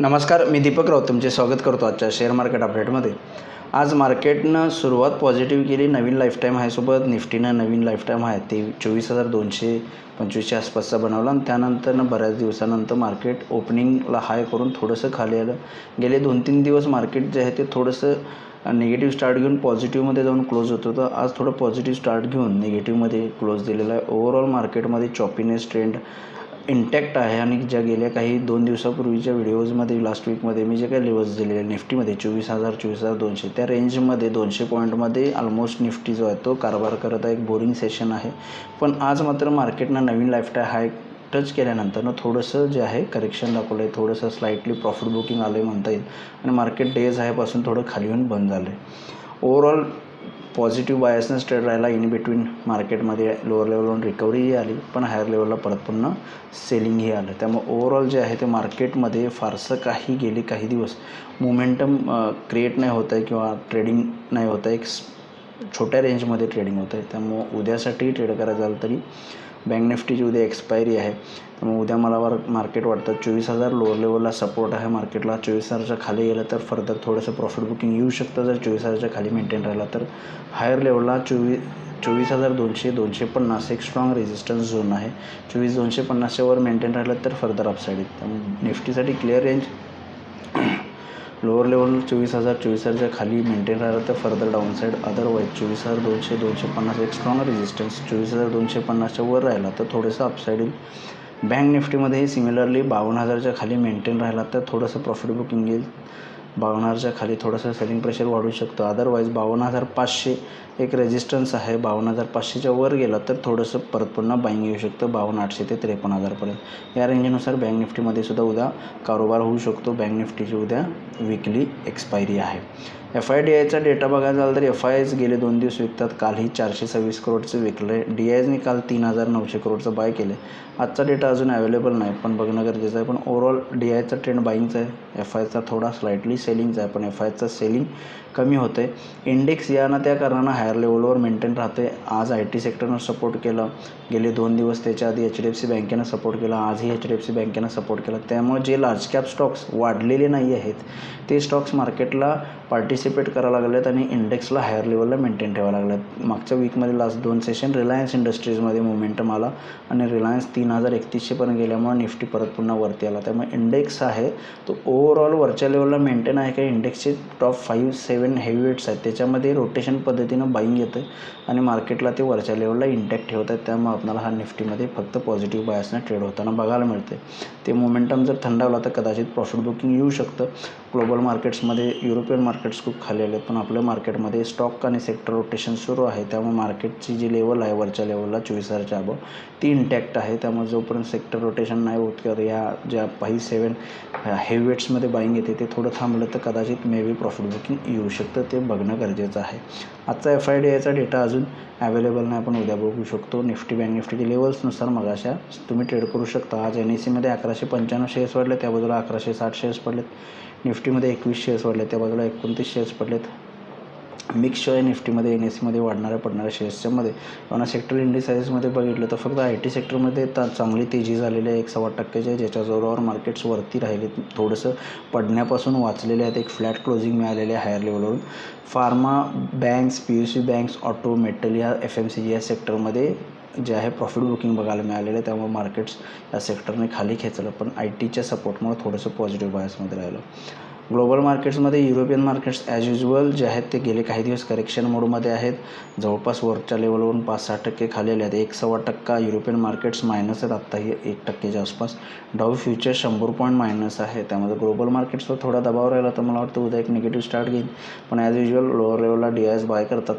नमस्कार, मी दीपक राऊत तुमचे स्वागत करतो आजच्या शेअर मार्केट अपडेटमध्ये। आज मार्केटनं सुरुवात पॉझिटिव्ह केली। नवीन लाईफ टाईम हायसोबत निफ्टीनं नवीन लाईफ टाईम हाय ते 24,225च्या आसपासचा बनवला आणि त्यानंतरनं बऱ्याच दिवसानंतर मार्केट ओपनिंगला हाय करून थोडंसं खाली आलं। गेले 2-3 दिवस मार्केट जे आहे ते थोडंसं निगेटिव्ह स्टार्ट घेऊन पॉझिटिव्हमध्ये जाऊन क्लोज होत होतं। आज थोडं पॉझिटिव्ह स्टार्ट घेऊन निगेटिव्हमध्ये क्लोज दिलेला आहे। ओव्हरऑल मार्केटमध्ये चॉपीनेस ट्रेंड इंटॅक्ट आहे आणि ज्या गेल्या काही 2 दिवसापूर्वीच्या व्हिडिओजमध्ये लास्ट वीकमध्ये मी जे काही लेवल्स दिलेले निफ्टीमध्ये 24,000 24,200 त्या रेंजमध्ये 200 पॉईंटमध्ये ऑलमोस्ट निफ्टी जो आहे तो कारभार करत आहे। एक बोरिंग सेशन आहे, पण आज मात्र मार्केटनं नवीन लाईफ टाईम हाय टच केल्यानंतर थोडंसं जे आहे करेक्शन दाखवलं आहे, थोडंसं स्लाइटली प्रॉफिट बुकिंग आलं आहे म्हणता येईल आणि मार्केट डेज हायपासून थोडं खाली येऊन बंद झालं आहे। ओव्हरऑल पॉझिटिव्ह बायसनं ट्रेड राहिला। इन बिटवीन मार्केटमध्ये लोअर लेवलवरून रिकव्हरीही आली, पण हायर लेवलला परत पुन्हा सेलिंगही आलं। त्यामुळे ओव्हरऑल जे आहे ते मार्केटमध्ये फारसं काही गेले काही दिवस मोमेंटम क्रिएट नाही होत आहे किंवा ट्रेडिंग नाही होत आहे। एक छोट्या रेंजमध्ये ट्रेडिंग होतं आहे। त्यामुळे उद्यासाठी ट्रेड करायचं झालं तरी बँक निफ्टीची उद्या एक्सपायरी आहे, त्यामुळे उद्या मला मार्केट वाटतं 24,000 लोअर लेवलला सपोर्ट आहे मार्केटला। 24,000च्या खाली गेलं तर फर्दर थोडंसं प्रॉफिट बुकिंग येऊ शकतं जर 24,000च्या खाली मेंटेन राहिला तर। हायर लेवलला 24,200 250 एक स्ट्रॉंग रेजिस्टन्स झोन आहे। 24,250च्या वर मेंटेन राहिलं तर फर्दर अपसाईड आहे। त्यामुळे निफ्टीसाठी क्लिअर रेंज लोअर लेवल 24,000 24,000च्या खाली मेंटेन राहिलं तर फर्दर डाऊनसाईड, अदरवाईज 24,200 250 एक स्ट्रॉंग रेजिस्टन्स 24,250च्या वर राहिला तर थोडंसं अपसाईड येईल। बँक निफ्टीमध्येही सिमिलरली 52,000च्या खाली मेंटेन राहिला तर थोडंसं प्रॉफिट बुकिंग येईल। 52,000च्या खाली थोडंसं सेलिंग प्रेशर वाढू शकतं, अदरवाईज 52,500 एक रेजिस्टन्स आहे। 52,500च्या वर गेला तर थोडंसं परत पुन्हा बाईंग येऊ शकतं 52,800 ते 53,000पर्यंत। या रेंजनुसार बँक निफ्टीमध्ये सुद्धा उद्या कारोबार होऊ शकतो। बँक निफ्टीची उद्या विकली एक्सपायरी आहे। FIDIचा डेटा बघायला झाला तर FIIs गेले 2 दिवस विकतात। कालही 426 करोडचं विकलं आहे। DIsनी काल 3,900 करोडचं बाय केलं आहे। आजचा डेटा अजून अवेलेबल नाही, पण बघणं गरजेचं आहे। पण ओव्हरऑल DIचा ट्रेंड बाईंगचा आहे, FIचा थोडा स्लाइटली सेलिंगचा आहे, पण FIचा सेलिंग कमी होतं आहे। इंडेक्स या ना त्या कारणानं हायर लेवलवर मेंटेन राहते। आज IT सेक्टरनं सपोर्ट केलं, गेले 2 दिवस त्याच्या आधी HDFC बँकेनं सपोर्ट केला, आजही HDFC बँकेनं सपोर्ट केला। त्यामुळे जे लार्ज कॅप स्टॉक्स वाढलेले नाही आहेत ते स्टॉक्स मार्केटला पार्टिसिपेट करायला लागलेत आणि इंडेक्सला हायर लेवलला मेंटेन ठेवायला लागलेत। मागच्या वीकमध्ये लास्ट 2 सेशन रिलायन्स इंडस्ट्रीजमध्ये मोमेंटम आला आणि रिलायन्स 3,031पर्यंत गेल्यामुळे निफ्टी परत पुन्हा वरती आला। त्यामुळे इंडेक्स आहे तो ओव्हरऑल वरच्या लेवलला मेंटेन आहे। काही इंडेक्सचे टॉप 5-7 हेवीवेट्स आहेत त्याच्यामध्ये रोटेशन पद्धतीनं बाईंग येतं आणि मार्केटला ते वरच्या लेवलला इंटॅक्ट ठेवत आहेत। त्यामुळे आपल्याला हा निफ्टीमध्ये फक्त पॉझिटिव्ह बायसनं ट्रेड होताना बघायला मिळते। ते मोमेंटम जर थंडावला तर कदाचित प्रॉफिट बुकिंग येऊ शकतं। ग्लोबल मार्केट्समध्ये युरोपियन मार्केट्स खूप खाली आले, पण आपल्या मार्केटमध्ये स्टॉक आणि सेक्टर रोटेशन सुरू आहे। त्यामुळे मार्केटची जी लेवल आहे वरच्या लेवलला 24,000च्या अबव ती इंटॅक्ट आहे। त्यामुळे जोपर्यंत सेक्टर रोटेशन नाही होत किंवा या ज्या 5-7 हेवीवेट्समध्ये बाईंग येते ते थोडं थांबलं तर कदाचित मे बी प्रॉफिट बुकिंग येऊ शकतं, ते बघणं गरजेचं आहे। आजचा FIDIचा डेटा अजून अवेलेबल नाही, आपण उद्या बघू शकतो। निफ्टी बँक निफ्टीच्या लेवल्सनुसार मग अशा तुम्ही ट्रेड करू शकता। आज NSEमध्ये 1,195 शेअर्स वाढले, त्या बाजूला 1,160 शेअर्स पडलेत। निफ्टीमध्ये 21 शेअर्स वाढले, त्या बाजूला 29 शेअर्स पडलेत। मिक्स आहे निफ्टीमध्ये NSEमध्ये वाढणाऱ्या पडणाऱ्या शेअर्सच्यामध्ये। पण सेक्टर इंडिसाइजमध्ये बघितलं तर फक्त IT सेक्टरमध्ये चांगली तेजी झालेली आहे 1.25%, ज्याच्या जोरावर मार्केट्स वरती राहिले, थोडंसं पडण्यापासून वाचलेले आहेत। एक फ्लॅट क्लोजिंग मिळालेले आहे हायर लेवलवरून। Pharma, banks, PSU banks, auto, metal या FMCG या सेक्टरमध्ये जे आहे प्रॉफिट बुकिंग बघायला मिळालेलं आहे। त्यामुळे मार्केट्स या सेक्टरने खाली खेचलं, पण ITच्या सपोर्टमुळे थोडंसं पॉझिटिव्ह बायसमध्ये राहिलं। ग्लोबल मार्केट्समध्ये युरोपियन मार्केट्स ॲज युजल जे आहेत ते गेले काही दिवस करेक्शन मोडमध्ये आहेत। जवळपास वरच्या लेवलवरून 5-6% खाली आले आहेत। 1.25% युरोपियन मार्केट्स मायनस आहेत, आत्ताही 1%च्या आसपास। डाऊ फ्युचर 100 पॉईंट मायनस आहे। त्यामध्ये ग्लोबल मार्केट्सवर थोडा दबाव राहिला तर मला वाटतं उद्या एक निगेटिव्ह स्टार्ट घेईल, पण ॲज युजल लोअर लेवलला DIs बाय करतात,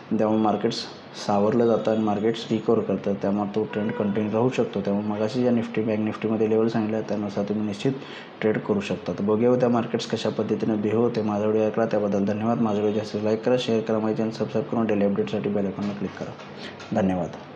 त्यामुळे मार्केट्स सावरलं जातं आणि मार्केट्स रिकवर करतात। त्यामुळे तो ट्रेंड कंटिन्यू राहू शकतो। त्यामुळे मगाशी ज्या निफ्टी बँक निफ्टीमध्ये लेवल सांगितलं त्यानुसार तुम्ही निश्चित ट्रेड करू शकता। तर बघूया उद्या मार्केट्स कशा पद्धतीने बिहेव होते। माझा व्हिडिओ ऐकला त्याबद्दल धन्यवाद। माझा व्हिडिओ जास्त लाईक करा, शेअर करा, माझ्या चॅनल सबस्क्राईब करून डेली अपडेटसाठी बेल आयकॉनला क्लिक करा। धन्यवाद।